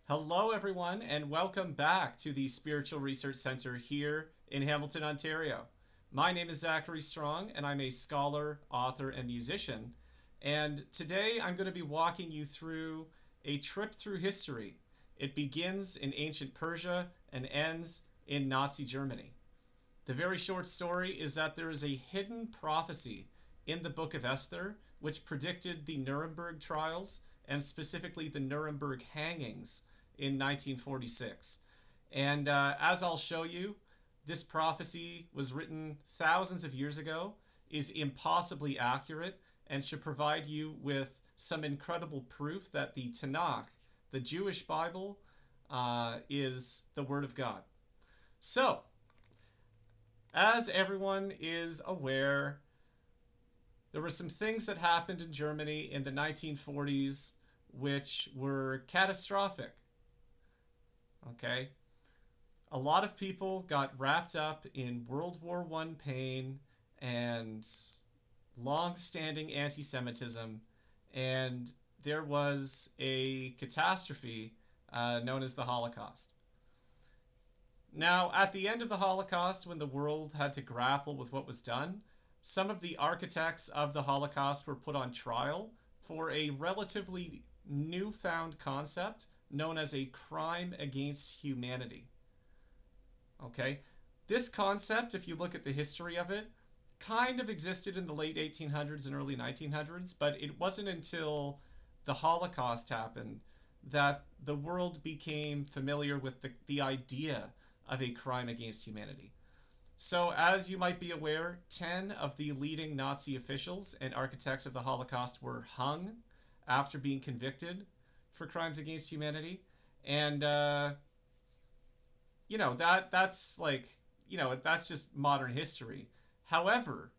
Hello, everyone, and welcome back to the Spiritual Research Center here in Hamilton, Ontario. My name is Zachary Strong, and I'm a scholar, author, and musician. And today I'm going to be walking you through a trip through history. It begins in ancient Persia and ends in Nazi Germany. The very short story is that there is a hidden prophecy in the Book of Esther which predicted the Nuremberg trials and specifically the Nuremberg Hangings in 1946. And as I'll show you, this prophecy was written thousands of years ago, is impossibly accurate, and should provide you with some incredible proof that the Tanakh, the Jewish Bible, is the Word of God. So, as everyone is aware, there were some things that happened in Germany in the 1940s which were catastrophic. Okay? A lot of people got wrapped up in World War I pain and long-standing anti-Semitism, and there was a catastrophe known as the Holocaust. Now, at the end of the Holocaust, when the world had to grapple with what was done, some of the architects of the Holocaust were put on trial for a relatively newfound concept known as a crime against humanity. Okay? This concept, if you look at the history of it, kind of existed in the late 1800s and early 1900s, but it wasn't until the Holocaust happened that the world became familiar with the idea of a crime against humanity. So, as you might be aware, 10 of the leading Nazi officials and architects of the Holocaust were hung after being convicted for crimes against humanity. And, that's like, that's just modern history. However,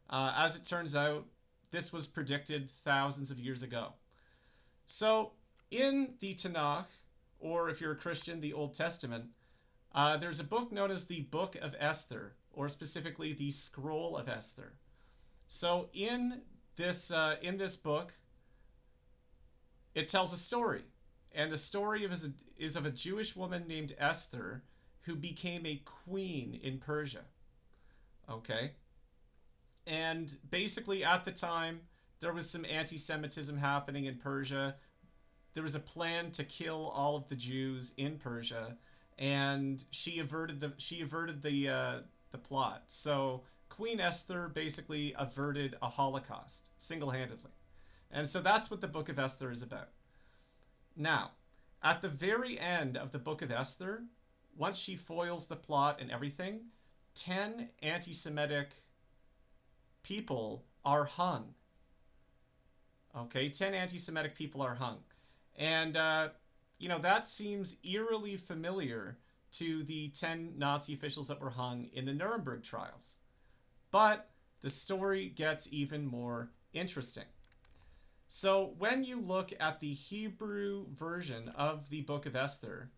as it turns out, this was predicted thousands of years ago. So, in the Tanakh, or if you're a Christian, the Old Testament, there's a book known as the Book of Esther, or specifically the Scroll of Esther. So in this book, it tells a story, and the story is of a Jewish woman named Esther who became a queen in Persia. Okay, and basically at the time there was some anti-Semitism happening in Persia. There was a plan to kill all of the Jews in Persia, and she averted the plot. So Queen Esther basically averted a Holocaust single-handedly, and so that's what the Book of Esther is about. Now, at the very end of the Book of Esther, once she foils the plot and everything, 10 anti-Semitic people are hung. Okay, 10 anti-Semitic people are hung. And, that seems eerily familiar to the 10 Nazi officials that were hung in the Nuremberg trials. But the story gets even more interesting. So when you look at the Hebrew version of the Book of Esther,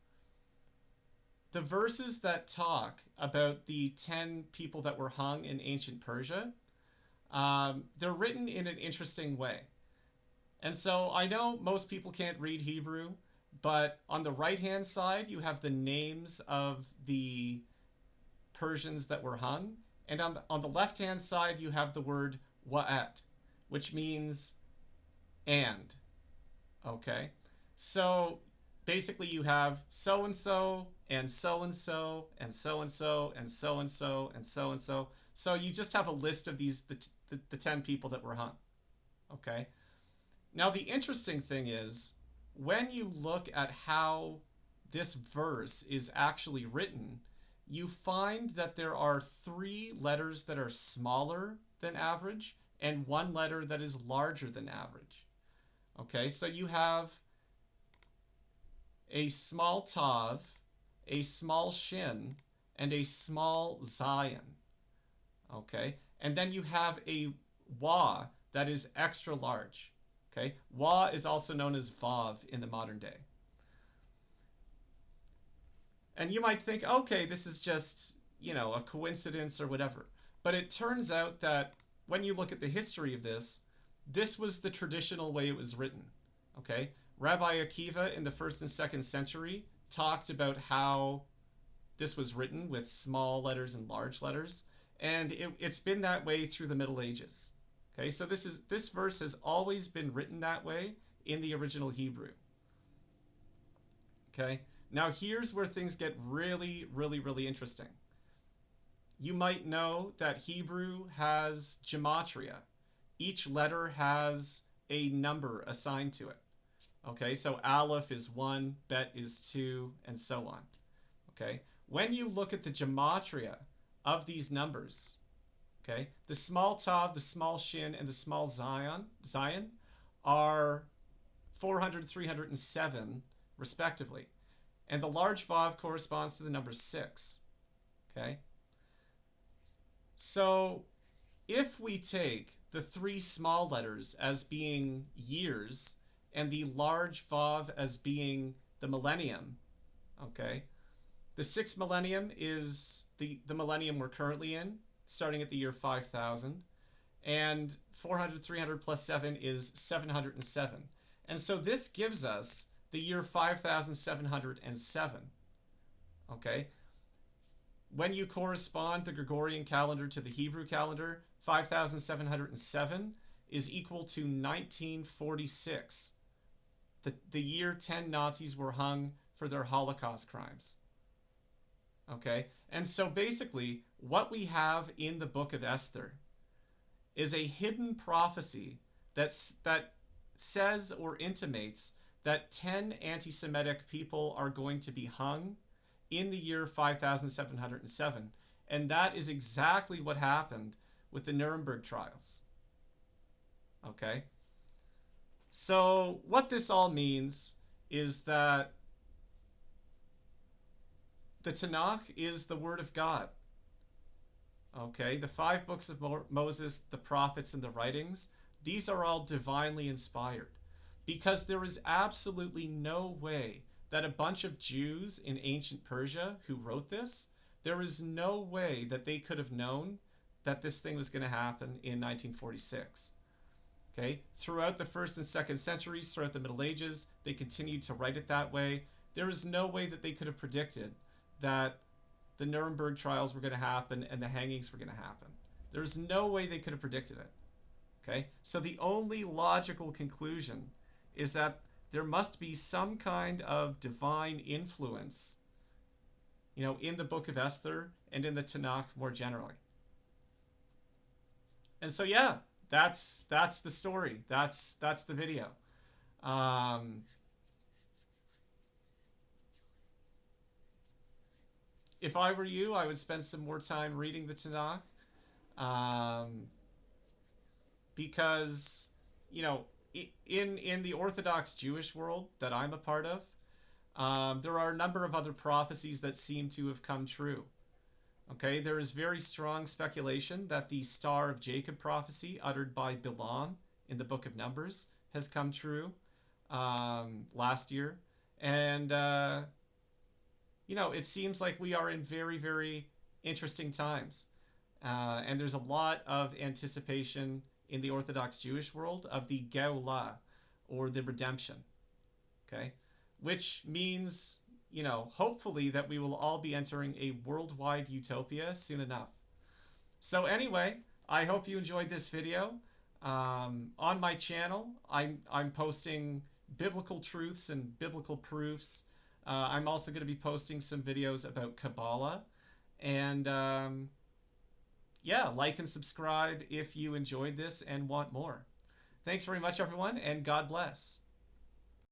the verses that talk about the 10 people that were hung in ancient Persia, they're written in an interesting way. And so I know most people can't read Hebrew, but on the right-hand side, you have the names of the Persians that were hung. And on the left-hand side, you have the word wa'at, which means and. Okay? So basically you have so-and-so, and so-and-so, and so-and-so, and so-and-so, and so-and-so. So you just have a list of the 10 people that were hung. Okay? Now, the interesting thing is, when you look at how this verse is actually written, you find that there are 3 letters that are smaller than average and 1 letter that is larger than average. Okay, so you have a small tav, a small shin, and a small zayin. Okay, and then you have a wa that is extra large. Okay, wa is also known as vav in the modern day. And you might think, okay, this is just, a coincidence or whatever. But it turns out that when you look at the history of this, this was the traditional way it was written. Okay? Rabbi Akiva in the 1st and 2nd century talked about how this was written with small letters and large letters, and it's been that way through the Middle Ages. Okay, so this verse has always been written that way in the original Hebrew. Okay, now here's where things get really, really, really interesting. You might know that Hebrew has gematria. Each letter has a number assigned to it. Okay, so Aleph is 1, Bet is 2, and so on. Okay, when you look at the gematria of these numbers, okay, the small Tav, the small Shin, and the small Zion are 400, 300, and 7, respectively. And the large Vav corresponds to the number 6. Okay? So if we take the 3 small letters as being years and the large Vav as being the millennium, okay, the 6th millennium is the millennium we're currently in, starting at the year 5000, and 400, 300 plus 7 is 707. And so this gives us the year 5707. Okay? When you correspond the Gregorian calendar to the Hebrew calendar, 5707 is equal to 1946, the year 10 Nazis were hung for their Holocaust crimes. Okay? And so basically, what we have in the Book of Esther is a hidden prophecy that says or intimates that 10 anti-Semitic people are going to be hung in the year 5707. And that is exactly what happened with the Nuremberg trials. Okay? So what this all means is that the Tanakh is the Word of God. Okay? The 5 books of Moses, the prophets, and the writings, these are all divinely inspired. Because there is absolutely no way that a bunch of Jews in ancient Persia who wrote this, there is no way that they could have known that this thing was going to happen in 1946. Okay? Throughout the 1st and 2nd centuries, throughout the Middle Ages, they continued to write it that way. There is no way that they could have predicted that the Nuremberg trials were going to happen and the hangings were going to happen. There's no way they could have predicted it. Okay? So the only logical conclusion is that there must be some kind of divine influence, in the Book of Esther and in the Tanakh more generally. And so, yeah, that's the story. That's the video. If I were you, I would spend some more time reading the Tanakh, because, in the Orthodox Jewish world that I'm a part of, there are a number of other prophecies that seem to have come true. Okay, there is very strong speculation that the Star of Jacob prophecy uttered by Bilam in the Book of Numbers has come true last year. And, it seems like we are in very, very interesting times. And there's a lot of anticipation in the Orthodox Jewish world of the Geulah, or the redemption. Okay? Which means, hopefully that we will all be entering a worldwide utopia soon enough. So anyway, I hope you enjoyed this video. On my channel, I'm posting biblical truths and biblical proofs. I'm also going to be posting some videos about Kabbalah. And yeah, like and subscribe if you enjoyed this and want more. Thanks very much, everyone, and God bless.